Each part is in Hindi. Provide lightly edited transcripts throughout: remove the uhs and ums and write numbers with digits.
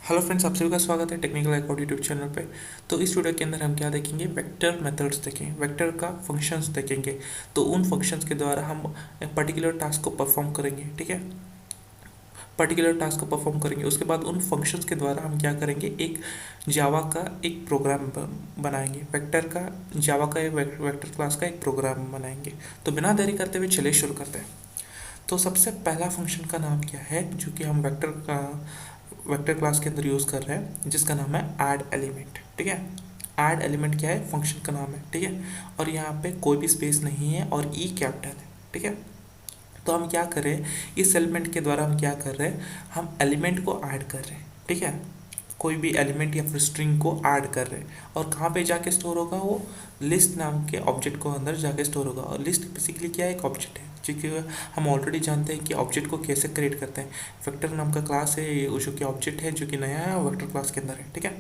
हेलो फ्रेंड्स, आप सभी का स्वागत है टेक्निकल अकाउंट यूट्यूब चैनल पे। तो इस वीडियो के अंदर हम क्या देखेंगे, वेक्टर मेथड्स देखेंगे, वेक्टर का फंक्शंस देखेंगे। तो उन फंक्शंस के द्वारा हम एक पर्टिकुलर टास्क को परफॉर्म करेंगे। ठीक है, पर्टिकुलर टास्क को परफॉर्म करेंगे। उसके बाद उन फंक्शंस के द्वारा हम क्या करेंगे, एक जावा का एक प्रोग्राम बनाएंगे, वेक्टर का, जावा का एक वेक्टर क्लास का एक प्रोग्राम बनाएंगे। तो बिना देरी करते हुए चलिए शुरू करते हैं। तो सबसे पहला फंक्शन का नाम क्या है जो कि हम वेक्टर क्लास के अंदर यूज़ कर रहे हैं, जिसका नाम है ऐड एलिमेंट। ठीक है, ऐड एलिमेंट क्या है, फंक्शन का नाम है। ठीक है, और यहाँ पे कोई भी स्पेस नहीं है और ई कैपिटल है। ठीक है, तो हम क्या कर रहे हैं, इस एलिमेंट के द्वारा हम क्या कर रहे हैं, हम एलिमेंट को ऐड कर रहे हैं। ठीक है, कोई भी एलिमेंट या फिर स्ट्रिंग को ऐड कर रहे हैं। और कहाँ पे जाके स्टोर होगा, वो लिस्ट नाम के ऑब्जेक्ट को अंदर जाके स्टोर होगा। और लिस्ट बेसिकली क्या है, एक ऑब्जेक्ट है, क्योंकि हम ऑलरेडी जानते हैं कि ऑब्जेक्ट को कैसे क्रिएट करते हैं। वेक्टर नाम का क्लास है ये, जो कि ऑब्जेक्ट है, जो कि नया है, वेक्टर क्लास के अंदर है। ठीक है,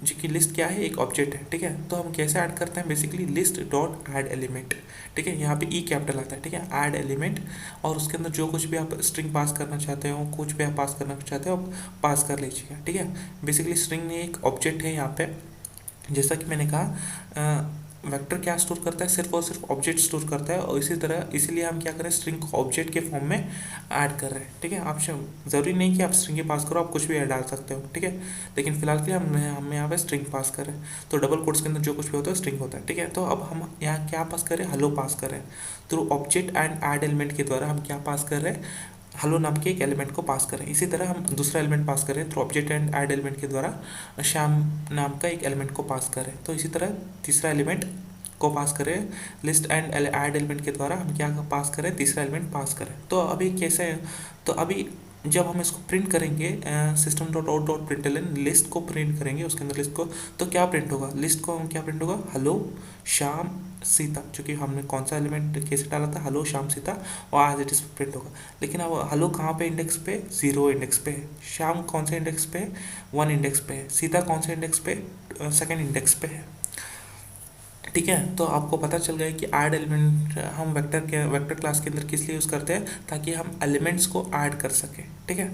जो कि लिस्ट क्या है, एक ऑब्जेक्ट है। ठीक है, तो हम कैसे ऐड करते हैं, basically list dot add element. ठीक है, यहाँ पे ई कैपिटल आता है। ठीक है, ऐड एलिमेंट, और उसके अंदर जो कुछ भी आप स्ट्रिंग पास करना चाहते हो, कुछ भी आप पास करना चाहते हो, आप पास कर लीजिएगा। ठीक है, बेसिकली स्ट्रिंग एक ऑब्जेक्ट है यहाँ पे। जैसा कि मैंने कहा, वेक्टर क्या स्टोर करता है, सिर्फ और सिर्फ ऑब्जेक्ट स्टोर करता है। और इसी तरह इसीलिए हम क्या करें, स्ट्रिंग को ऑब्जेक्ट के फॉर्म में ऐड कर रहे हैं। ठीक है, आप ज़रूरी नहीं कि आप स्ट्रिंग के पास करो, आप कुछ भी डाल सकते हो। ठीक है, लेकिन फिलहाल के लिए हम यहाँ पे स्ट्रिंग पास करें, तो डबल कोट्स के अंदर जो कुछ भी होता है स्ट्रिंग होता है। ठीक है, तो अब हम यहाँ क्या पास करें, हेलो पास करें। Through object and add element के द्वारा हम क्या पास कर रहे हैं, हेलो नाम के एक एलिमेंट को पास करें। इसी तरह हम दूसरा एलिमेंट पास करें through object and add element के द्वारा श्याम नाम का एक एलिमेंट को पास करें। तो इसी तरह तीसरा एलिमेंट को पास करें, लिस्ट एंड ऐड एलिमेंट के द्वारा हम क्या पास करें, तीसरा एलिमेंट पास करें। तो अभी कैसे है, तो अभी जब हम इसको प्रिंट करेंगे, system dot out dot println list को प्रिंट करेंगे, उसके अंदर लिस्ट को, तो क्या प्रिंट होगा, लिस्ट को हम क्या प्रिंट होगा, हेलो श्याम सीता, क्योंकि हमने कौन सा एलिमेंट कैसे डाला था, हेलो श्याम सीता, और एज इट इज प्रिंट होगा। लेकिन अब हेलो कहाँ पे इंडेक्स पे, 0 इंडेक्स पे है। श्याम कौन से इंडेक्स पे है, 1 इंडेक्स पे है। सीता कौन से इंडेक्स पे, 2nd इंडेक्स पे है। ठीक है, तो आपको पता चल गया कि ऐड एलिमेंट हम वेक्टर क्लास के अंदर किस लिए यूज़ करते हैं, ताकि हम एलिमेंट्स को ऐड कर सकें। ठीक है,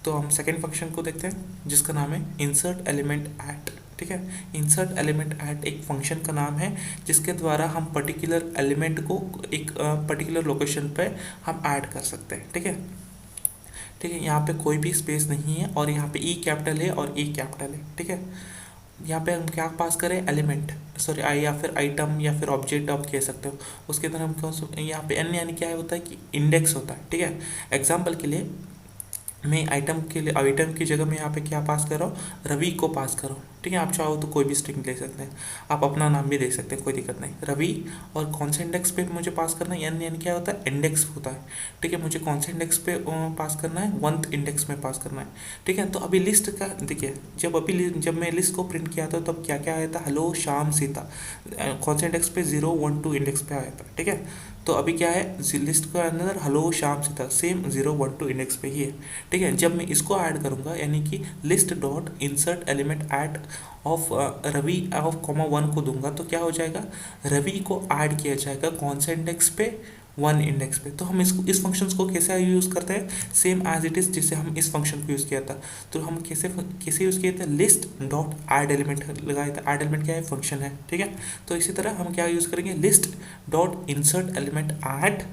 तो हम सेकेंड फंक्शन को देखते हैं, जिसका नाम है इंसर्ट एलिमेंट ऐड। ठीक है, इंसर्ट एलिमेंट ऐड एक फंक्शन का नाम है, जिसके द्वारा हम पर्टिकुलर एलिमेंट को एक पर्टिकुलर लोकेशन पे हम ऐड कर सकते हैं। ठीक है, ठीक है, यहाँ पे कोई भी स्पेस नहीं है, और यहाँ पे ई कैपिटल है और ई कैपिटल है। ठीक है, यहाँ पे हम क्या पास करें, एलिमेंट, सॉरी आई, या फिर आइटम, या फिर ऑब्जेक्ट आप कह सकते हो। उसके अंदर हम कौन, यहाँ पे एन यानी क्या होता है कि इंडेक्स होता है। ठीक है, एग्जाम्पल के लिए मैं आइटम के लिए, आइटम की जगह मैं यहाँ पे क्या पास कर रहा हूँ, रवि को पास करो। ठीक है, आप चाहो तो कोई भी स्ट्रिंग ले सकते हैं, आप अपना नाम भी दे सकते हैं, कोई दिक्कत नहीं। रवि, और कौन से इंडेक्स पे मुझे पास करना है, यानी क्या होता है, इंडेक्स होता है। ठीक है, मुझे कौन से इंडेक्स पे पास करना है, 1th इंडेक्स में पास करना है। ठीक है, तो अभी लिस्ट का देखिए, जब मैं लिस्ट को प्रिंट किया था, तब क्या क्या आया था, हेलो श्याम सीता, कौन से इंडेक्स पे, 0 1 2 इंडेक्स पे आया था। ठीक है, तो अभी क्या है, लिस्ट के अंदर hello Shyam Sita same 0 1 2 index पे ही है। ठीक है, जब मैं इसको ऐड करूंगा, यानी कि list dot insert element add of Ravi of comma 1 को दूंगा, तो क्या हो जाएगा, रवि को ऐड किया जाएगा कौन से इंडेक्स पे, 1 इंडेक्स पे। तो हम इसको, इस फंक्शन को कैसे यूज़ करते हैं, सेम एज इट इज़ जिससे हम इस फंक्शन को यूज़ किया था। तो हम कैसे कैसे यूज़ किए थे, लिस्ट डॉट ऐड एलिमेंट लगाया था। ऐड एलिमेंट क्या है, फंक्शन है। ठीक है, तो इसी तरह हम क्या यूज़ करेंगे, list dot insert element add,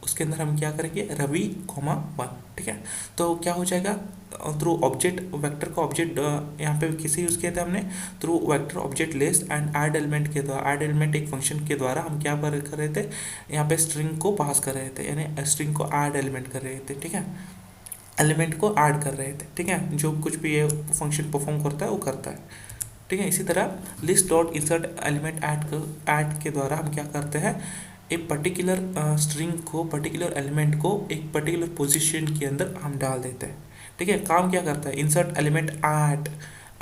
उसके अंदर हम क्या करेंगे, रवि कॉमा 1। ठीक है, तो क्या हो जाएगा, थ्रू ऑब्जेक्ट, वेक्टर का ऑब्जेक्ट यहाँ पे किसे यूज़ किया था हमने, through vector object list and add element के द्वारा, ऐड एलिमेंट एक फंक्शन के द्वारा हम क्या कर रहे थे, यहाँ पे स्ट्रिंग को पास कर रहे थे, यानी स्ट्रिंग को ऐड एलिमेंट कर रहे थे। ठीक है, एलिमेंट को ऐड कर रहे थे। ठीक है, जो कुछ भी ये फंक्शन परफॉर्म करता है वो करता है। ठीक है, इसी तरह list dot insert element add के द्वारा हम क्या करते हैं, एक पर्टिकुलर स्ट्रिंग को, पर्टिकुलर एलिमेंट को एक पर्टिकुलर पोजीशन के अंदर हम डाल देते हैं। ठीक है, काम क्या करता है, इंसर्ट एलिमेंट ऐड,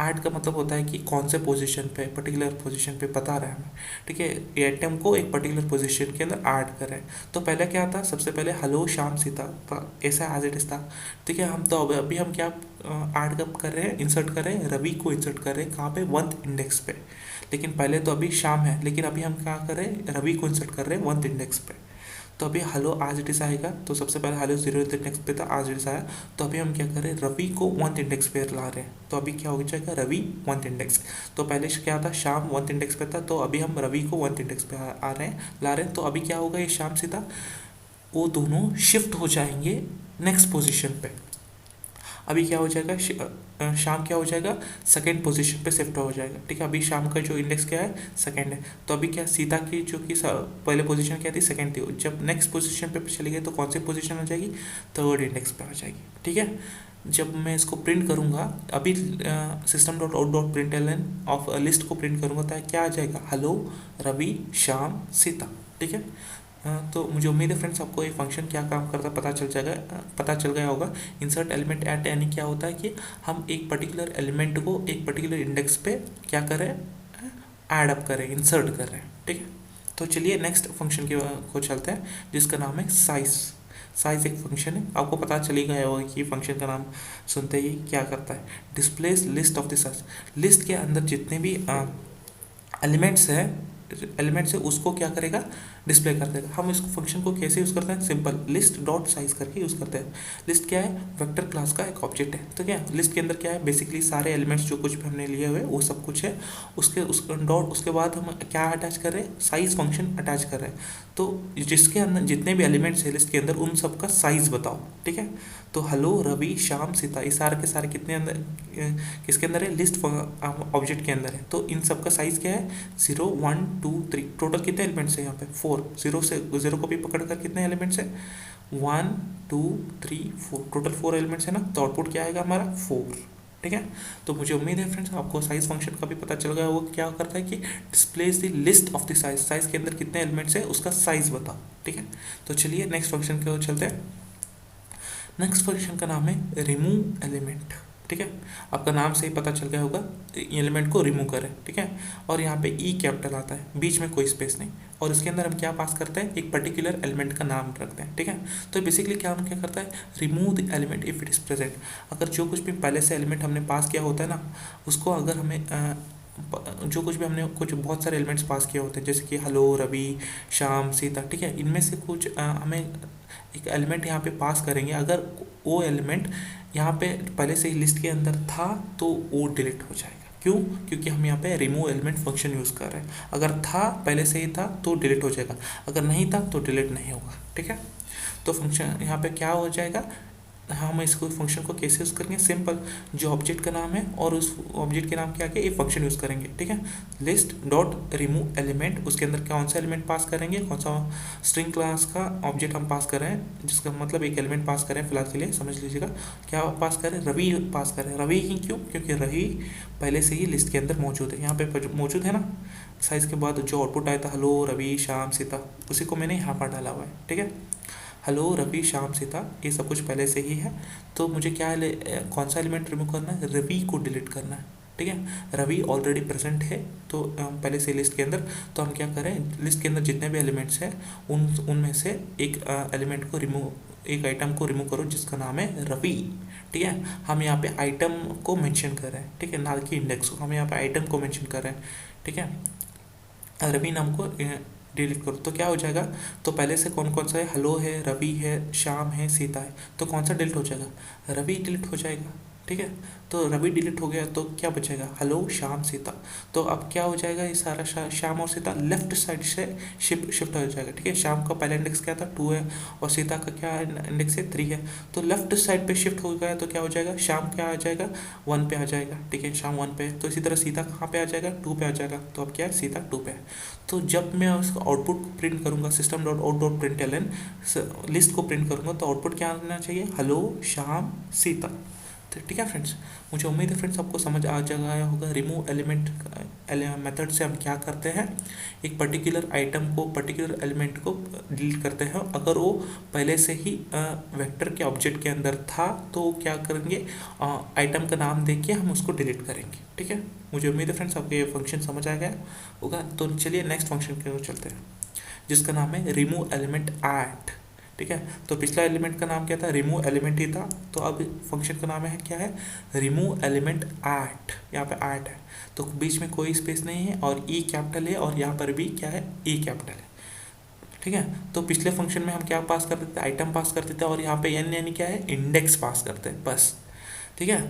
ऐड का मतलब होता है कि कौन से पोजीशन पे, पर्टिकुलर पोजीशन पे बता रहा है हमें। ठीक है, आइटम को एक पर्टिकुलर पोजीशन के अंदर ऐड कर रहे हैं। तो पहले क्या था, सबसे पहले हेलो श्याम सीता, ऐसा एज इट इज था। ठीक है, हम तो अभी हम क्या ऐड कब कर रहे हैं, इंसर्ट कर रहे हैं, रवि को इंसर्ट कर रहे हैं कहाँ पे, 1th इंडेक्स पे। लेकिन पहले तो अभी शाम है, लेकिन अभी हम क्या कर रहे हैं, रवि को इंसर्ट कर रहे हैं 1th इंडेक्स पे। तो अभी हेलो आज इट इज आएगा, तो सबसे पहले हेलो 0th इंडेक्स पे था, आज इट इज आया। तो अभी हम क्या कर रहे हैं, रवि को 1th इंडेक्स पे ला रहे हैं। तो अभी क्या हो जाएगा, रवि 1th इंडेक्स। तो पहले क्या था, शाम 1th इंडेक्स पे था, तो अभी हम रवि को 1th इंडेक्स पे आ रहे हैं, ला रहे हैं। तो अभी क्या होगा, ये शाम सीता वो दोनों शिफ्ट हो जाएंगे नेक्स्ट पोजीशन पे। अभी क्या हो जाएगा, शाम क्या हो जाएगा, सेकेंड पोजीशन पे शिफ्ट हो जाएगा। ठीक है, अभी शाम का जो इंडेक्स क्या है, सेकेंड है। तो अभी क्या, सीता की जो कि पहले पोजीशन क्या थी, सेकेंड थी, जब नेक्स्ट पोजीशन पे चली गई तो कौन सी पोजीशन हो जाएगी, थर्ड इंडेक्स पे आ जाएगी। ठीक है, जब मैं इसको प्रिंट करूंगा, अभी system dot out dot print L N of list को प्रिंट करूंगा, तो क्या आ जाएगा, हेलो रवि शाम सीता। ठीक है, तो मुझे उम्मीद है फ्रेंड्स आपको ये फंक्शन क्या काम करता है पता चल गया होगा। इंसर्ट एलिमेंट एट यानी क्या होता है कि हम एक पर्टिकुलर एलिमेंट को एक पर्टिकुलर इंडेक्स पे क्या कर रहे हैं, ऐड अप कर रहे हैं, इंसर्ट कर रहे हैं। ठीक है, तो चलिए नेक्स्ट फंक्शन को चलते हैं, जिसका नाम है साइज। साइज एक फंक्शन है, आपको पता चल ही गया होगा कि फंक्शन का नाम सुनते ही क्या करता है, displace list of the size. List के अंदर जितने भी एलिमेंट्स है उसको क्या करेगा, डिस्प्ले कर देगा। हम इस फंक्शन को कैसे यूज़ करते हैं, सिंपल लिस्ट डॉट साइज करके यूज़ करते हैं। लिस्ट क्या है, वेक्टर क्लास का एक ऑब्जेक्ट है। तो क्या लिस्ट के अंदर क्या है, बेसिकली सारे एलिमेंट्स जो कुछ भी हमने लिए हुए वो सब कुछ है। उसके बाद हम क्या अटैच कर रहे हैं, साइज फंक्शन अटैच कर रहे हैं। तो जिसके अंदर जितने भी एलिमेंट्स है लिस्ट के अंदर, उन सब का साइज बताओ। ठीक है, तो हेलो रवि शाम सीता, ये सारे के सारे कितने अंदर, किसके अंदर है, लिस्ट ऑब्जेक्ट के अंदर है। तो इन सब का साइज क्या है, 0 1 2 3, टोटल कितने एलिमेंट्स है यहाँ पे, 4। जीरो को भी पकड़ कर कितने एलिमेंट्स है, 1 2 3 4, टोटल 4 एलिमेंट्स है ना। तो आउटपुट क्या आएगा हमारा, 4। ठीक है, तो मुझे उम्मीद है फ्रेंड्स आपको साइज फंक्शन का भी पता चल गया होगा क्या करता है कि displace the list of the size. Size के अंदर कितने एलिमेंट्स है उसका साइज बताओ। ठीक है, तो चलिए नेक्स्ट फंक्शन की ओर चलते हैं। नेक्स्ट फंक्शन का नाम है रिमूव एलिमेंट। ठीक है, आपका नाम से ही पता चल गया होगा, एलिमेंट को रिमूव करें। ठीक है, और यहाँ पे ई कैपिटल आता है, बीच में कोई स्पेस नहीं, और इसके अंदर हम क्या पास करते हैं, एक पर्टिकुलर एलिमेंट का नाम रखते हैं। ठीक है, तो बेसिकली क्या हम क्या करता है, remove the element if it is present. अगर जो कुछ भी पहले से एलिमेंट हमने पास किया होता है ना, उसको अगर हमें जो कुछ भी हमने कुछ बहुत सारे एलिमेंट्स पास किए होते हैं, जैसे कि हेलो रवि शाम सीता। ठीक है, इनमें से कुछ हमें एक एलिमेंट यहाँ पे पास करेंगे, अगर वो एलिमेंट यहाँ पे पहले से ही लिस्ट के अंदर था तो वो डिलीट हो जाएगा। क्यों, क्योंकि हम यहाँ पे रिमूव एलिमेंट फंक्शन यूज़ कर रहे हैं। अगर था पहले से ही था तो डिलीट हो जाएगा, अगर नहीं था तो डिलीट नहीं होगा। ठीक है, तो फंक्शन यहाँ पे क्या हो जाएगा, हम इसको फंक्शन को कैसे यूज़ करेंगे, सिंपल जो ऑब्जेक्ट का नाम है और उस ऑब्जेक्ट के नाम के आगे ये फंक्शन यूज़ करेंगे। ठीक है, लिस्ट डॉट रिमूव एलिमेंट, उसके अंदर कौन सा एलिमेंट पास करेंगे, कौन सा स्ट्रिंग क्लास का ऑब्जेक्ट हम पास कर रहे हैं, जिसका मतलब एक एलिमेंट पास करें, फिलहाल के लिए समझ लीजिएगा। क्या पास करें, रवि पास करें। रवि ही क्यों, क्योंकि रवि पहले से ही लिस्ट के अंदर मौजूद है, यहाँ पे मौजूद है ना। साइज के बाद जो आउटपुट आया था हेलो रवि शाम सीता, उसी को मैंने यहाँ पर डाला हुआ है। ठीक है, हेलो रवि शाम सीता, ये सब कुछ पहले से ही है। तो मुझे क्या कौन सा एलिमेंट रिमूव करना है, रवि को डिलीट करना है। ठीक है, रवि ऑलरेडी प्रेजेंट है तो पहले से लिस्ट के अंदर, तो हम क्या करें, लिस्ट के अंदर जितने भी एलिमेंट्स हैं उनमें से एक एलिमेंट को रिमूव, एक आइटम को रिमूव करो जिसका नाम है रवि। ठीक है, हम यहाँ पे आइटम को मेंशन कर रहे हैं। ठीक है, ना कि इंडेक्स को, हम यहाँ पे आइटम को मेंशन कर रहे हैं। ठीक है, रवि नाम को डिलीट करो तो क्या हो जाएगा, तो पहले से कौन कौन सा है, हेलो है, रवि है, शाम है, सीता है, तो कौन सा डिलीट हो जाएगा, रवि डिलीट हो जाएगा। ठीक है, तो रवि डिलीट हो गया तो क्या बचेगा, हेलो शाम सीता। तो अब क्या हो जाएगा, ये सारा शाम और सीता लेफ्ट साइड से शिफ्ट हो जाएगा। ठीक है, शाम का पहला इंडेक्स क्या था, 2 है, और सीता का क्या इंडेक्स है, 3 है। तो लेफ्ट साइड पे शिफ्ट हो गया तो क्या हो जाएगा, शाम क्या आ जाएगा, 1 पे आ जाएगा। ठीक है, शाम 1 पे है, तो इसी तरह सीता कहाँ पे आ जाएगा, 2 पे आ जाएगा। तो अब क्या है, सीता 2 पे है। तो जब मैं उसका आउटपुट प्रिंट करूंगा, system dot out dot print L N list को प्रिंट करूंगा, तो आउटपुट क्या आना चाहिए, हेलो शाम सीता। तो ठीक है फ्रेंड्स, मुझे उम्मीद है फ्रेंड्स आपको समझ आ जाएगा होगा रिमूव एलिमेंट मेथड से हम क्या करते हैं, एक पर्टिकुलर आइटम को, पर्टिकुलर एलिमेंट को डिलीट करते हैं। अगर वो पहले से ही वेक्टर के ऑब्जेक्ट के अंदर था तो क्या करेंगे, आइटम का नाम देके हम उसको डिलीट करेंगे। ठीक है, मुझे उम्मीद है फ्रेंड्स आपको ये फंक्शन समझ आ गया होगा। तो चलिए नेक्स्ट फंक्शन की ओर चलते हैं, जिसका नाम है रिमूव एलिमेंट ऐट। ठीक है, तो पिछला एलिमेंट का नाम क्या था, रिमूव एलिमेंट ही था, तो अब फंक्शन का नाम है क्या है, रिमूव एलिमेंट ऐट। यहाँ पे ऐट है तो बीच में कोई स्पेस नहीं है, और ई कैपिटल है, और यहाँ पर भी क्या है, ई कैपिटल है। ठीक है। तो पिछले फंक्शन में हम क्या पास करते थे, आइटम पास करते थे, और यहाँ पे एन यानी क्या है, इंडेक्स पास करते हैं बस। ठीक है।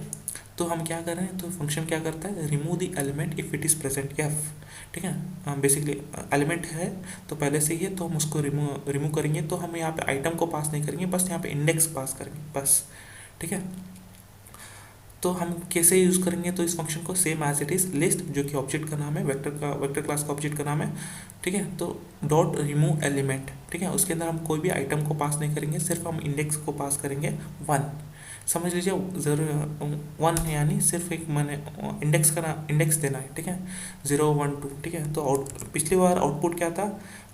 तो हम क्या कर रहे हैं, तो फंक्शन क्या करता है, remove the element if it is present F. ठीक है, बेसिकली एलिमेंट है तो पहले से ही है, तो हम उसको रिमूव करेंगे। तो हम यहाँ पे आइटम को पास नहीं करेंगे, बस यहाँ पे इंडेक्स पास करेंगे बस। ठीक है। तो हम कैसे यूज़ करेंगे, तो इस फंक्शन को same as it is list, जो कि ऑब्जेक्ट का नाम है, वेक्टर क्लास का ऑब्जेक्ट का नाम है। ठीक है। तो डॉट रिमूव एलिमेंट, ठीक है, उसके अंदर हम कोई भी आइटम को पास नहीं करेंगे, सिर्फ हम इंडेक्स को पास करेंगे 1। समझ लीजिए, जरूर 1 यानी सिर्फ एक मैंने इंडेक्स का इंडेक्स देना है। ठीक है, 0 1 2। ठीक है। तो पिछली बार आउटपुट क्या था,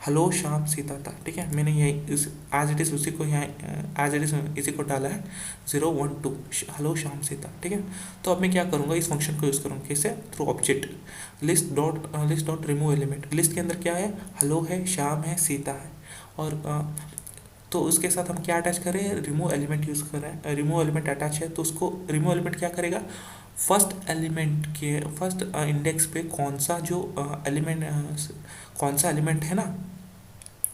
हेलो श्याम सीता था। ठीक है, मैंने ये एज इट इज़ उसी को यहाँ एज इट इज़ इसी को डाला है, 0 1 2 हेलो श्याम सीता। ठीक है। तो अब मैं क्या करूँगा, इस फंक्शन को यूज़ करूँगा कैसे, through object list dot remove element. List के अंदर क्या है, हेलो है, श्याम है, सीता है, और तो उसके साथ हम क्या अटैच करें, रिमूव एलिमेंट यूज़ कर रहे हैं, रिमूव एलिमेंट अटैच है। तो उसको रिमूव एलिमेंट क्या करेगा, फर्स्ट एलिमेंट के फर्स्ट इंडेक्स पे कौन सा जो एलिमेंट कौन सा एलिमेंट है ना,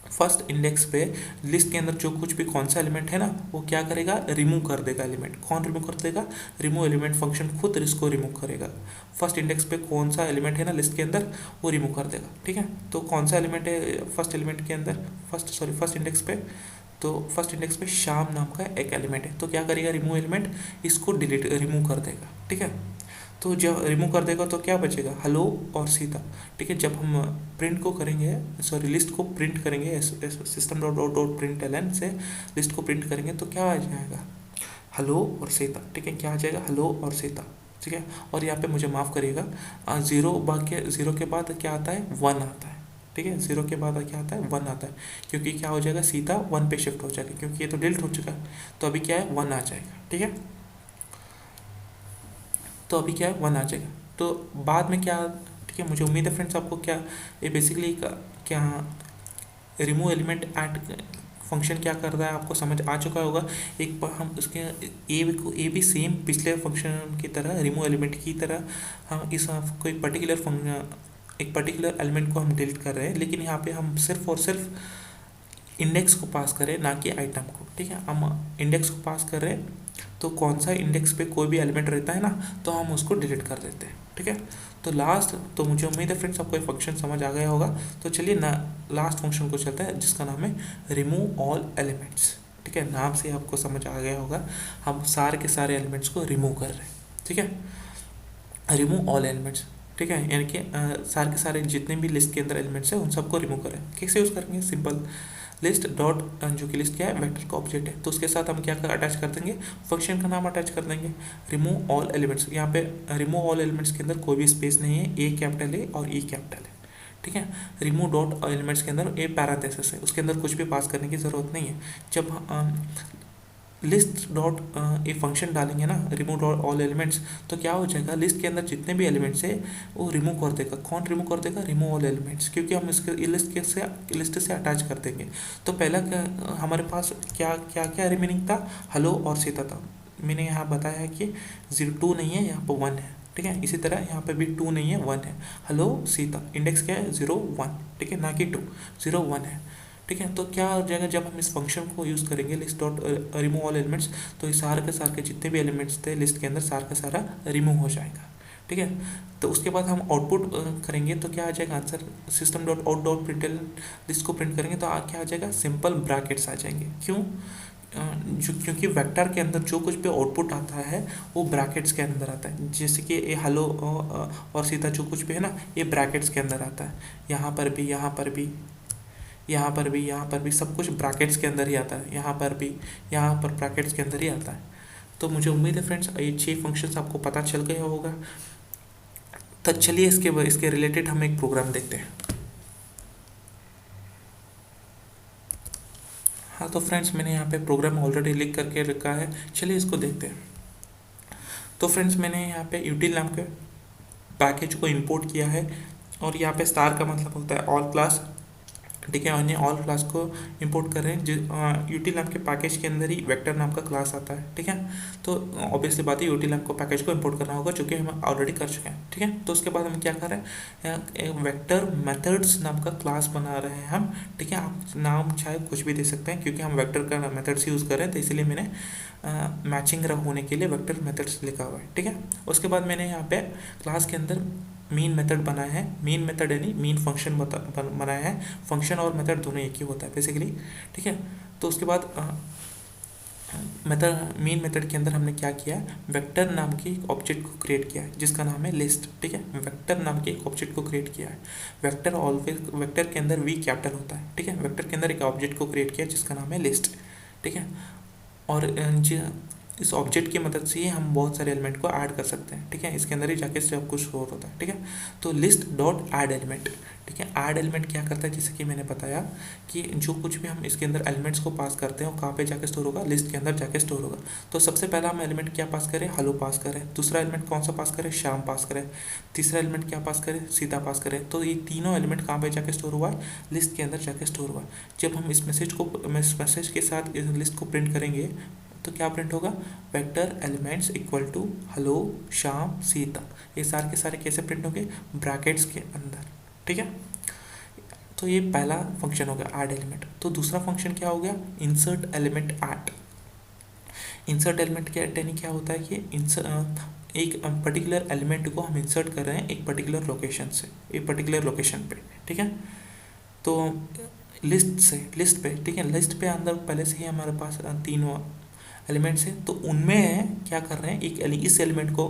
फर्स्ट इंडेक्स पे लिस्ट के अंदर जो कुछ भी कौन सा एलिमेंट है ना, वो क्या करेगा, रिमूव कर देगा एलिमेंट। कौन रिमूव कर देगा, रिमूव एलिमेंट फंक्शन खुद इसको रिमूव करेगा। फर्स्ट इंडेक्स पे कौन सा एलिमेंट है ना लिस्ट के अंदर, वो रिमूव कर देगा। ठीक है। तो कौन सा एलिमेंट है फर्स्ट एलिमेंट के अंदर, फर्स्ट इंडेक्स पे, तो फर्स्ट इंडेक्स पे श्याम नाम का एक एलिमेंट है। तो क्या करेगा, रिमूव एलिमेंट इसको रिमूव कर देगा। ठीक है। तो जब रिमूव कर देगा तो क्या बचेगा, हेलो और सीता। ठीक है। जब हम प्रिंट को करेंगे, सॉरी लिस्ट को प्रिंट करेंगे, system dot dot dot print L N से लिस्ट को प्रिंट करेंगे, तो क्या आ जाएगा, हेलो और सीता। ठीक है, क्या आ जाएगा, हेलो और सीता। ठीक है। और यहाँ पे मुझे माफ़ करिएगा, 0 के बाद क्या आता है, 1 आता है। ठीक है, 0 के बाद क्या आता है, 1 आता है, क्योंकि क्या हो जाएगा, सीता 1 पे शिफ्ट हो जाएगा, क्योंकि ये तो डिलीट हो चुका है। तो अभी क्या है, 1 आ जाएगा। ठीक है। तो अभी क्या है, 1 आ जाएगा। तो बाद में क्या, ठीक है, मुझे उम्मीद है फ्रेंड्स आपको क्या ये बेसिकली क्या रिमूव एलिमेंट ऐड फंक्शन क्या कर रहा है आपको समझ आ चुका होगा। एक बार हम उसके ए भी सेम पिछले फंक्शन की तरह, रिमूव एलिमेंट की तरह, हम इस कोई एक पर्टिकुलर एलिमेंट को हम डिलीट कर रहे हैं, लेकिन यहाँ पे हम सिर्फ और सिर्फ इंडेक्स को पास करें, ना कि आइटम को। ठीक है, हम इंडेक्स को पास कर रहे हैं, तो कौन सा इंडेक्स पे कोई भी एलिमेंट रहता है ना, तो हम उसको डिलीट कर देते हैं। ठीक है। तो मुझे उम्मीद है फ्रेंड्स आपको ये फंक्शन समझ आ गया होगा। तो चलिए ना लास्ट फंक्शन को चलता है, जिसका नाम है रिमूव ऑल एलिमेंट्स। ठीक है, नाम से आपको समझ आ गया होगा, हम सारे के सारे एलिमेंट्स को रिमूव कर रहे हैं। ठीक है, रिमूव ऑल एलिमेंट्स। ठीक है, यानी कि सारे के सारे जितने भी लिस्ट के अंदर एलिमेंट्स हैं उन सबको रिमूव करें। कैसे यूज़ करेंगे, सिंपल लिस्ट डॉट, जो कि लिस्ट क्या है, वेक्टर का ऑब्जेक्ट है, तो उसके साथ हम क्या कर अटैच कर देंगे, फंक्शन का नाम अटैच कर देंगे, रिमूव ऑल एलिमेंट्स। यहाँ पे रिमूव ऑल एलिमेंट्स के अंदर कोई भी स्पेस नहीं है, ए कैपिटल है और ई कैपिटल है। ठीक है, रिमूव डॉट एलिमेंट्स के अंदर ए पैरांथेसिस है, उसके अंदर कुछ भी पास करने की ज़रूरत नहीं है। जब लिस्ट डॉट ये फंक्शन डालेंगे ना, रिमूव डॉट ऑल एलिमेंट्स, तो क्या हो जाएगा, लिस्ट के अंदर जितने भी एलिमेंट्स है वो रिमूव कर देगा। कौन रिमूव कर देगा, रिमूव ऑल एलिमेंट्स, क्योंकि हम इसके लिस्ट से अटैच कर देंगे। तो पहला क्या हमारे पास क्या क्या क्या रिमेनिंग था, हेलो और सीता था। मैंने यहाँ बताया है कि 2 नहीं है, यहाँ पर 1 है। ठीक है, इसी तरह यहाँ पे भी 2 नहीं है, 1 है। हेलो सीता, इंडेक्स क्या है, 0 1। ठीक है, ना कि 2, 0 1 है। ठीक है, तो क्या हो जाएगा, जब हम इस फंक्शन को यूज़ करेंगे list dot remove all elements, तो ये सारे के जितने भी एलिमेंट्स थे लिस्ट के अंदर, सारा का सारा रिमूव हो जाएगा। ठीक है, तो उसके बाद हम आउटपुट करेंगे, तो क्या आ जाएगा answer, system dot out dot प्रिंटल list को प्रिंट करेंगे, तो क्या आ जाएगा, सिंपल ब्रैकेट्स आ जाएंगे। क्यों, क्योंकि वेक्टर के अंदर जो कुछ भी आउटपुट आता है वो ब्रैकेट्स के अंदर आता है। जैसे कि ये हेलो और सीता जो कुछ भी है ना, ये ब्रैकेट्स के अंदर आता है। यहाँ पर भी, यहाँ पर भी, यहाँ पर भी, यहाँ पर भी, सब कुछ ब्रैकेट्स के अंदर ही आता है। यहाँ पर भी, यहाँ पर ब्रैकेट्स के अंदर ही आता है। तो मुझे उम्मीद है फ्रेंड्स ये 6 फंक्शंस आपको पता चल गया होगा। तो चलिए इसके रिलेटेड हम एक प्रोग्राम देखते हैं। हाँ, तो फ्रेंड्स मैंने यहाँ पे प्रोग्राम ऑलरेडी लिख करके रखा है, चलिए इसको देखते हैं। तो फ्रेंड्स मैंने यहाँ पे यूटिल नाम के पैकेज को इंपोर्ट किया है, और यहाँ पे स्टार का मतलब होता है ऑल क्लास ठीक है, अन्य ऑल क्लास को इंपोर्ट कर रहे हैं। यूटीलैम के पैकेज के अंदर ही वेक्टर नाम का क्लास आता है। ठीक है, तो ऑब्वियसली बात है यूटीलैम को पैकेज को इंपोर्ट करना होगा, जो कि हम ऑलरेडी कर चुके हैं। ठीक है, तो उसके बाद हम क्या कर रहे हैं, वेक्टर मेथड्स नाम का क्लास बना रहे हैं हम। ठीक है, आप नाम चाहे कुछ भी दे सकते हैं, क्योंकि हम वेक्टर का मेथड्स यूज़ कर रहे हैं, तो इसलिए मैंने मैचिंग होने के लिए वेक्टर मेथड्स लिखा हुआ है। ठीक है, उसके बाद मैंने यहाँ पे क्लास के अंदर मीन मेथड बनाया है। मीन मेथड यानी मीन फंक्शन बनाया है। फंक्शन और मेथड दोनों एक ही होता है बेसिकली। ठीक है, तो उसके बाद मीन मेथड के अंदर हमने क्या किया है, वेक्टर नाम की एक ऑब्जेक्ट को क्रिएट किया है जिसका नाम है लिस्ट। ठीक है, वेक्टर नाम के एक ऑब्जेक्ट को क्रिएट किया है। वेक्टर ऑलवेज वेक्टर के अंदर वी कैपिटल होता है। ठीक है, वेक्टर के अंदर एक ऑब्जेक्ट को क्रिएट किया है जिसका नाम है लिस्ट। ठीक है, और इस ऑब्जेक्ट की मदद से ही हम बहुत सारे एलिमेंट को ऐड कर सकते हैं। ठीक है, इसके अंदर ही जाके सब कुछ स्टोर होता है। ठीक है, तो लिस्ट डॉट ऐड एलिमेंट। ठीक है, ऐड एलिमेंट क्या करता है, जैसे कि मैंने बताया कि जो कुछ भी हम इसके अंदर एलिमेंट्स को पास करते हैं वो कहाँ पे जाके स्टोर होगा, लिस्ट के अंदर जाके स्टोर होगा। तो सबसे पहला हम एलिमेंट क्या पास करें, हेलो पास करें। दूसरा एलिमेंट कौन सा पास करें, श्याम पास करें। तीसरा एलिमेंट क्या पास करें, सीता पास करें। तो ये तीनों एलिमेंट कहाँ पे जाके स्टोर हुआ है, लिस्ट के अंदर जाके स्टोर हुआ है। जब हम इस मैसेज के साथ इस लिस्ट को प्रिंट करेंगे तो क्या प्रिंट होगा, vector elements equal to hello Shyam Sita. ये सारे के सारे कैसे प्रिंट होंगे, ब्रैकेट्स के अंदर। ठीक है, तो ये पहला फंक्शन हो गया ऐड एलिमेंट। तो दूसरा फंक्शन क्या हो गया, insert element at. Insert element क्या यानी क्या होता है कि एक पर्टिकुलर एलिमेंट को हम इंसर्ट कर रहे हैं एक पर्टिकुलर लोकेशन से एक पर्टिकुलर लोकेशन पे। ठीक है, तो लिस्ट पे। ठीक है, लिस्ट पे अंदर पहले से ही हमारे पास तीनों एलिमेंट्स हैं, तो उनमें क्या कर रहे हैं, इस एलिमेंट को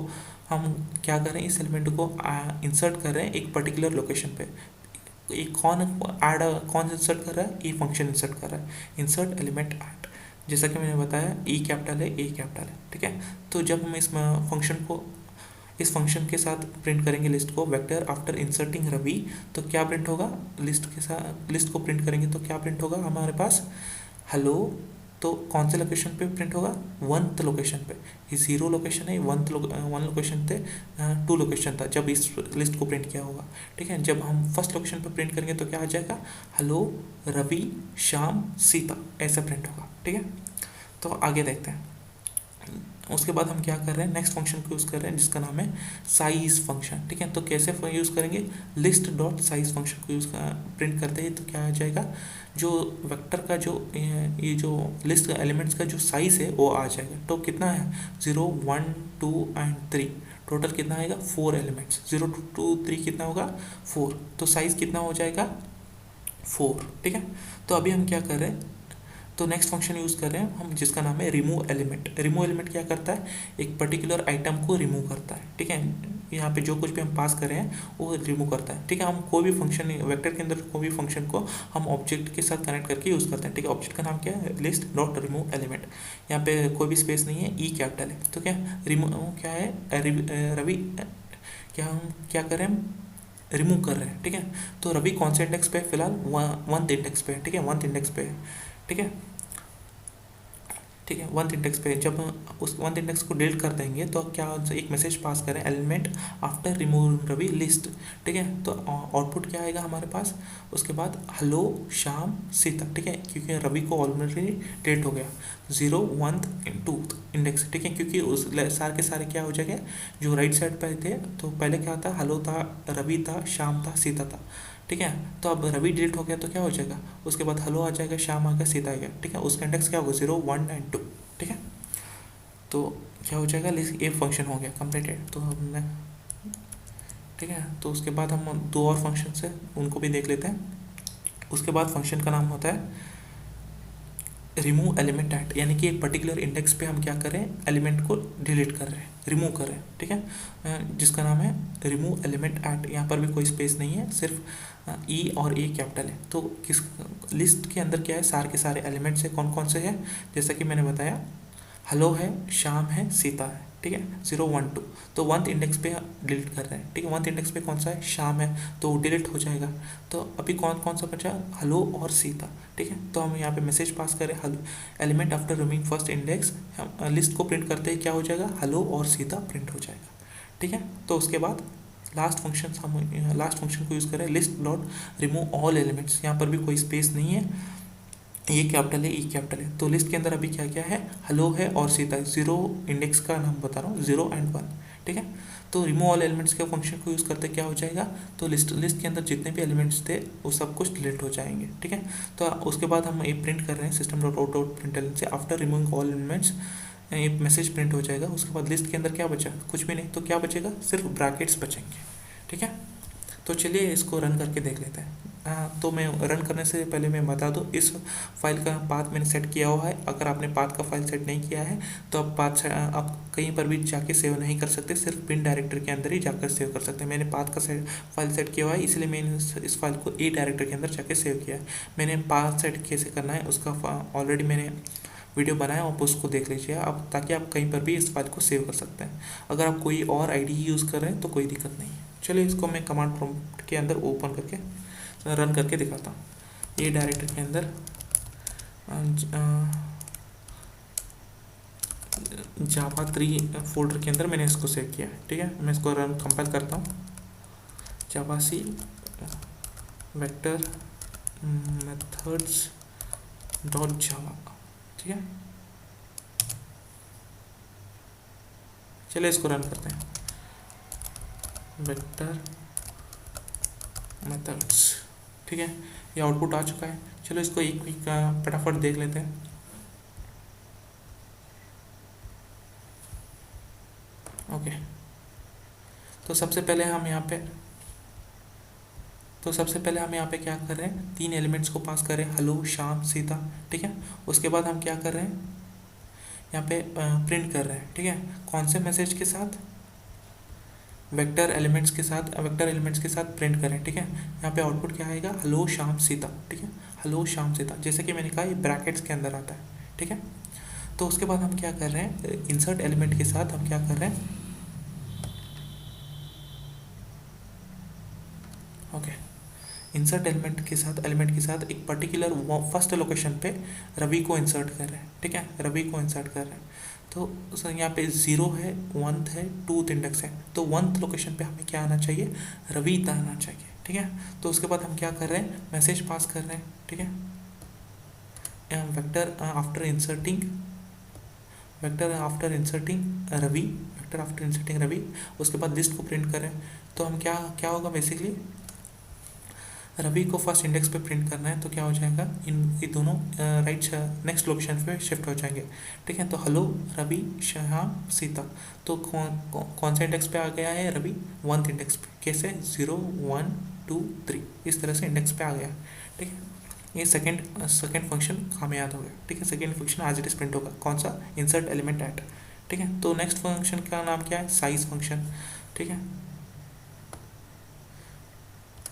हम क्या कर रहे हैं, इस एलिमेंट को इंसर्ट कर रहे हैं एक पर्टिकुलर लोकेशन पे। एक कौन इंसर्ट कर रहा है, ई फंक्शन इंसर्ट कर रहा है, इंसर्ट एलिमेंट ऐट। जैसा कि मैंने बताया ई कैपिटल है, ए कैपिटल है। ठीक है, तो जब हम इस फंक्शन के साथ प्रिंट करेंगे लिस्ट को, वेक्टर आफ्टर इंसर्टिंग रवि, तो क्या प्रिंट होगा, लिस्ट को प्रिंट करेंगे तो क्या प्रिंट होगा हमारे पास, हेलो। तो कौन से लोकेशन पे प्रिंट होगा, 1th लोकेशन पे। ये 0 लोकेशन है, 1 लोकेशन थे, 2 लोकेशन था जब इस लिस्ट को प्रिंट किया होगा। ठीक है, जब हम फर्स्ट लोकेशन पे प्रिंट करेंगे तो क्या आ जाएगा, हेलो रवि श्याम सीता, ऐसा प्रिंट होगा। ठीक है, तो आगे देखते हैं। उसके बाद हम क्या कर रहे हैं, नेक्स्ट फंक्शन को यूज़ कर रहे हैं जिसका नाम है साइज फंक्शन। ठीक है, तो कैसे यूज़ करेंगे, लिस्ट डॉट साइज फंक्शन को प्रिंट करते हैं तो क्या आ जाएगा, जो वेक्टर का ये जो लिस्ट एलिमेंट्स का जो साइज है वो आ जाएगा। तो कितना है, 0 1 2 एंड 3, टोटल कितना आएगा, 4 एलिमेंट्स। 0 2 3 कितना होगा, 4। तो साइज कितना हो जाएगा, 4। ठीक है, तो अभी हम क्या कर रहे हैं, तो नेक्स्ट फंक्शन यूज़ कर रहे हैं हम जिसका नाम है रिमूव एलिमेंट। रिमूव एलिमेंट क्या करता है, एक पर्टिकुलर आइटम को रिमूव करता है। ठीक है, यहाँ पे जो कुछ भी हम पास कर रहे हैं वो रिमूव करता है। ठीक है, हम कोई भी फंक्शन वेक्टर के अंदर कोई भी फंक्शन को हम ऑब्जेक्ट के साथ कनेक्ट करके यूज़ करते हैं। ठीक है, ऑब्जेक्ट का नाम क्या है, लिस्ट डॉट रिमूव एलिमेंट। यहाँ पे कोई भी स्पेस नहीं है, ई कैपिटल है। तो क्या रिमूव क्या है, रवि क्या हम क्या कर रहे हैं, रिमूव कर रहे हैं। ठीक है, तो रवि कौन से इंडेक्स पे, फिलहाल 1th इंडेक्स पे है। ठीक है, 1th इंडेक्स पे है। ठीक है, ठीक है, 1th इंडेक्स पे जब उस 1th इंडेक्स को डिलीट कर देंगे तो क्या एक मैसेज पास करें, element after remove Ravi list. ठीक है, तो आउटपुट क्या आएगा हमारे पास, उसके बाद हेलो श्याम सीता। ठीक है, क्योंकि रवि को ऑलरेडी डिलीट हो गया, 0 1 2 इंडेक्स। ठीक है, क्योंकि उस सारे के सारे क्या हो जाएंगे, जो राइट साइड पे थे, तो पहले क्या था, हेलो था, रवि था, श्याम था, सीता था। ठीक है, तो अब रवि डिलीट हो गया तो क्या हो जाएगा, उसके बाद हेलो आ जाएगा, श्याम आ गया, सीता आ गया। ठीक है, उसका इंडेक्स क्या होगा, 0 1 एंड 2। ठीक है, तो क्या हो जाएगा, ये फंक्शन हो गया कंप्लीटेड। तो हमने, ठीक है, तो उसके बाद हम 2 और फंक्शन है उनको भी देख लेते हैं। उसके बाद फंक्शन का नाम होता है रिमूव एलिमेंट ऐट, यानी कि एक पर्टिकुलर इंडेक्स पे हम क्या करें, एलिमेंट को डिलीट कर रहे हैं, रिमूव कर रहे हैं। ठीक है, जिसका नाम है रिमूव एलिमेंट ऐट। यहाँ पर भी कोई स्पेस नहीं है, सिर्फ ई और ए कैपिटल है। तो किस लिस्ट के अंदर क्या है, सारे के सारे एलिमेंट्स है, कौन कौन से हैं, जैसा कि मैंने बताया, हेलो है, श्याम है, सीता है। ठीक है, 0 1 2, तो 1th इंडेक्स पे डिलीट कर रहे हैं। ठीक है, 1th इंडेक्स पे कौन सा है, श्याम है, तो डिलीट हो जाएगा। तो अभी कौन कौन सा बचा, हेलो और सीता। ठीक है, तो हम यहाँ पे मैसेज पास करें, hello element after removing first index, हम लिस्ट को प्रिंट करते हैं, क्या हो जाएगा, हेलो और सीता प्रिंट हो जाएगा। ठीक है, तो उसके बाद लास्ट फंक्शन को यूज़ करें, list dot remove all elements. यहाँ पर भी कोई स्पेस नहीं है, ये कैपिटल है, ई कैपिटल है। तो लिस्ट के अंदर अभी क्या क्या है, हेलो है और सीता है। जीरो इंडेक्स का नाम बता रहा हूँ, 0 एंड 1, ठीक है। तो रिमूव ऑल एलिमेंट्स के फंक्शन को यूज़ करते क्या हो जाएगा, तो लिस्ट के अंदर जितने भी एलिमेंट्स थे वो सब कुछ डिलीट हो जाएंगे, ठीक है। तो उसके बाद हम ये प्रिंट कर रहे हैं system dot out dot println से, आफ्टर रिमूविंग ऑल एलिमेंट्स एक मैसेज प्रिंट हो जाएगा। उसके बाद लिस्ट के अंदर क्या बचा, कुछ भी नहीं, तो क्या बचेगा, सिर्फ ब्रैकेट्स बचेंगे, ठीक है। तो चलिए इसको रन करके देख लेते हैं। तो मैं रन करने से पहले मैं बता दूं, इस फाइल का पाथ मैंने सेट किया हुआ है। अगर आपने पाथ का फाइल सेट नहीं किया है तो आप कहीं पर भी जाके सेव नहीं कर सकते, सिर्फ पिन डायरेक्टरी के अंदर ही जाकर सेव कर सकते हैं। मैंने पाथ का फाइल सेट किया हुआ है, इसलिए मैंने इस फाइल को ए डायरेक्टरी के अंदर जाके सेव किया है। मैंने पाथ सेट कैसे करना है उसका ऑलरेडी मैंने वीडियो बनाया, आप उसको देख लीजिए आप, ताकि आप कहीं पर भी इस फाइल को सेव कर सकते हैं। अगर आप कोई और आईडी यूज़ कर रहे हैं तो कोई दिक्कत नहीं है। चलिए इसको मैं कमांड प्रॉम्प्ट के अंदर ओपन करके रन करके दिखाता हूँ। ये डायरेक्टरी के अंदर जावा 3 फोल्डर के अंदर मैंने इसको सेव किया है, ठीक है। मैं इसको रन कंपाइल करता हूँ, जावा सी वेक्टर मेथड्स डॉट जावा, ठीक है। चलिए इसको रन करते हैं, वेक्टर मेथड्स, ठीक है। ये आउटपुट आ चुका है। चलो इसको एक क्विक फटाफट देख लेते हैं। ओके, तो सबसे पहले हम यहाँ पे क्या कर रहे हैं, 3 एलिमेंट्स को पास कर रहे हैं, हेलो, श्याम, सीता, ठीक है। उसके बाद हम क्या कर रहे हैं, यहाँ पे प्रिंट कर रहे हैं, ठीक है। कौन से मैसेज के साथ, वेक्टर एलिमेंट्स के साथ प्रिंट करें, ठीक है। यहाँ पे आउटपुट क्या आएगा, हेलो श्याम सीता, ठीक है। हेलो श्याम सीता, जैसे कि मैंने कहा ये ब्रैकेट्स के अंदर आता है, ठीक है। तो उसके बाद हम क्या कर रहे हैं, इंसर्ट एलिमेंट के साथ हम क्या कर रहे हैं, ओके, इंसर्ट एलिमेंट के साथ एक पर्टिकुलर फर्स्ट लोकेशन पे रवि को इंसर्ट कर रहे हैं, ठीक है। रवि को इंसर्ट कर रहे हैं, तो सर यहाँ पे 0 है, 1 है, 2 इंडेक्स है, तो 1 लोकेशन पे हमें क्या आना चाहिए, रवि आना चाहिए, ठीक है। तो उसके बाद हम क्या कर रहे हैं, मैसेज पास कर रहे हैं, ठीक है। वेक्टर आफ्टर इंसर्टिंग रवि, उसके बाद लिस्ट को प्रिंट करें। तो हम क्या होगा, बेसिकली रवि को फर्स्ट इंडेक्स पे प्रिंट करना है, तो क्या हो जाएगा, ये दोनों राइट नेक्स्ट लोकेशन पे शिफ्ट हो जाएंगे, ठीक है। तो हेलो रवि श्याम सीता, तो कौन सा इंडेक्स पे आ गया है, रवि 1 इंडेक्स पे, कैसे, 0 1 2 3 इस तरह से इंडेक्स पे आ गया, ठीक है। ये सेकेंड फंक्शन हमें याद हो गया, ठीक है। सेकेंड फंक्शन आज इट इज प्रिंट होगा, कौन सा, इंसर्ट एलिमेंट एट, ठीक है। तो नेक्स्ट फंक्शन का नाम क्या है, साइज फंक्शन, ठीक है।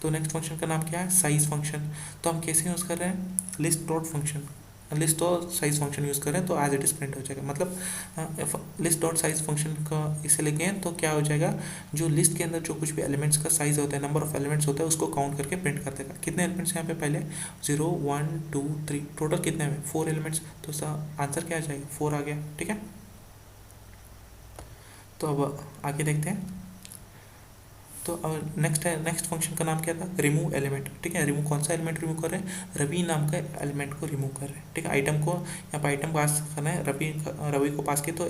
तो नेक्स्ट फंक्शन का नाम क्या है, साइज फंक्शन। तो हम कैसे यूज़ कर रहे हैं, list dot size function use करें तो एज इट इज प्रिंट हो जाएगा। मतलब लिस्ट डॉट साइज फंक्शन का इसे लेके हैं तो क्या हो जाएगा, जो लिस्ट के अंदर जो कुछ भी एलिमेंट्स का साइज होता है, नंबर ऑफ एलिमेंट्स होता है, उसको काउंट करके प्रिंट कर देगा। कितने एलिमेंट्स यहाँ पे, पहले 0 1 2 3, टोटल कितने हैं, 4 एलिमेंट्स, तो उसका आंसर क्या आ जाएगा, 4 आ गया, ठीक है। तो अब आगे देखते हैं। तो अब नेक्स्ट फंक्शन का नाम क्या था, रिमूव एलिमेंट, ठीक है। रिमूव कौन सा एलिमेंट रिमूव कर रहे हैं, रवि नाम का एलिमेंट को रिमूव कर रहे हैं, ठीक है। आइटम को यहाँ पर आइटम पास करना है, रवि को पास किया, तो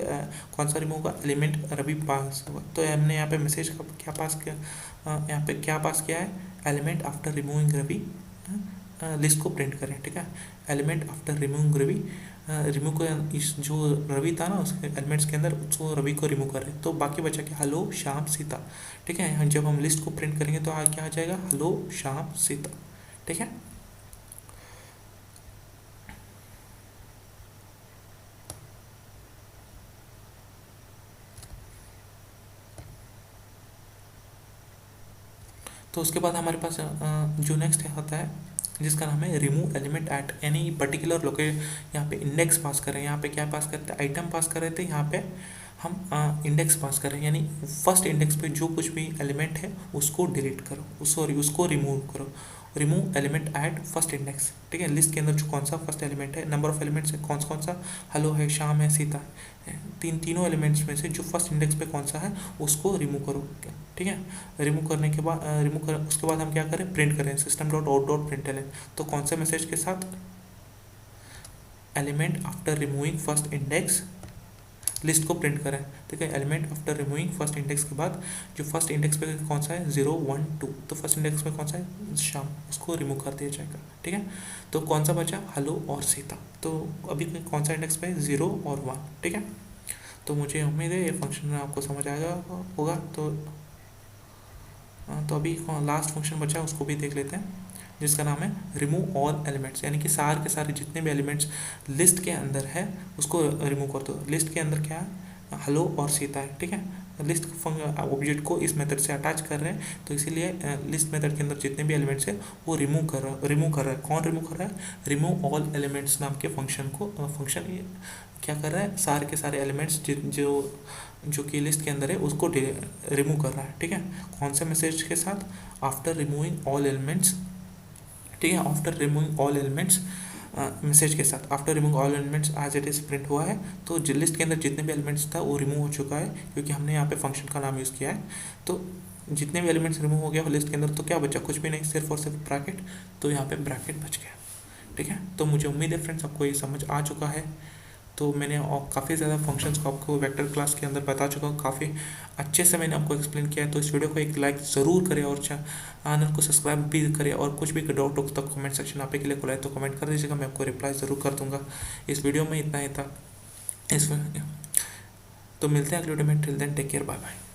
कौन सा रिमूव का एलिमेंट रवि पास हुआ। तो हमने यहाँ पे मैसेज का क्या पास किया, यहाँ पे क्या पास किया है, element after removing Ravi, list को प्रिंट करें, ठीक है। Element after removing Ravi, remove को इस जो रवि था ना उसके एलिमेंट्स के अंदर, उसको रवि को रिमूव कर रहे हैं। तो बाकी बचा क्या, हेलो श्याम सीता, ठीक है। जब हम लिस्ट को प्रिंट करेंगे तो क्या आ जाएगा, हेलो श्याम सीता, ठीक है। तो उसके बाद हमारे पास जो नेक्स्ट होता है जिसका नाम है remove element at any particular location. यहाँ पे इंडेक्स पास करें, यहाँ पे क्या पास करते हैं, आइटम पास कर रहे थे, यहाँ पे हम इंडेक्स पास करें, यानी फर्स्ट इंडेक्स पे जो कुछ भी एलिमेंट है उसको डिलीट करो, उसको रिमूव करो। Remove element at first index, ठीक है। लिस्ट के अंदर जो कौन सा फर्स्ट एलिमेंट है, नंबर ऑफ एलिमेंट्स है, कौन सा हेलो है, श्याम है, सीता है, तीनों एलिमेंट्स में से जो फर्स्ट इंडेक्स पे कौन सा है उसको रिमूव करो, ठीक है। रिमूव करने के बाद उसके बाद हम क्या करें, प्रिंट करें system dot out dot print L. तो कौन से मैसेज के साथ, element after removing first index, list को प्रिंट करें, ठीक है। Element after removing first index के बाद जो फर्स्ट इंडेक्स पे कौन सा है 0 1 2, तो फर्स्ट इंडेक्स में कौन सा है श्याम, उसको रिमूव कर दिया जाएगा, ठीक है। तो कौन सा बचा, हेलो और सीता। तो अभी कौन सा इंडेक्स पे 0 और 1, ठीक है। तो मुझे उम्मीद है ये फंक्शन आपको समझ आएगा होगा। तो अभी लास्ट फंक्शन बचा उसको भी देख लेते हैं, जिसका नाम है रिमूव ऑल एलिमेंट्स, यानी कि सारे के सारे जितने भी एलिमेंट्स लिस्ट के अंदर है उसको रिमूव कर दो। लिस्ट के अंदर क्या है, हेलो और सीता है, ठीक है। लिस्ट ऑब्जेक्ट को इस मेथड से अटैच कर रहे हैं, तो इसीलिए लिस्ट मेथड के अंदर जितने भी एलिमेंट्स है वो रिमूव कर रहा है। कौन रिमूव कर रहा है, रिमूव ऑल एलिमेंट्स नाम के फंक्शन को, फंक्शन क्या कर रहा है, सारे के सारे एलिमेंट्स जो कि लिस्ट के अंदर है उसको रिमूव कर रहा है, ठीक है। कौन से मैसेज के साथ, आफ्टर रिमूविंग ऑल एलिमेंट्स, ठीक है। After removing all elements message के साथ, after removing all elements as it is print हुआ है। तो लिस्ट के अंदर जितने भी एलिमेंट्स था वो रिमूव हो चुका है, क्योंकि हमने यहाँ पे फंक्शन का नाम यूज़ किया है। तो जितने भी एलिमेंट्स रिमूव हो गया लिस्ट के अंदर, तो क्या बचा, कुछ भी नहीं, सिर्फ और सिर्फ ब्रैकेट। तो यहाँ पे ब्रैकेट बच गया, ठीक है। तो मुझे उम्मीद है फ्रेंड्स आपको ये समझ आ चुका है। तो मैंने काफ़ी ज़्यादा फंक्शंस को आपको वेक्टर क्लास के अंदर बता चुका हूँ, काफ़ी अच्छे से मैंने आपको एक्सप्लेन किया है। तो इस वीडियो को एक लाइक ज़रूर करें और चैनल को सब्सक्राइब भी करें, और कुछ भी डाउट हो तो कमेंट सेक्शन आप के लिए खुला है, तो कमेंट कर दीजिएगा, मैं आपको रिप्लाई ज़रूर कर दूँगा। इस वीडियो में इतना ही था, इसमें तो मिलते हैं अगले वीडियो में। Till then take care, bye bye.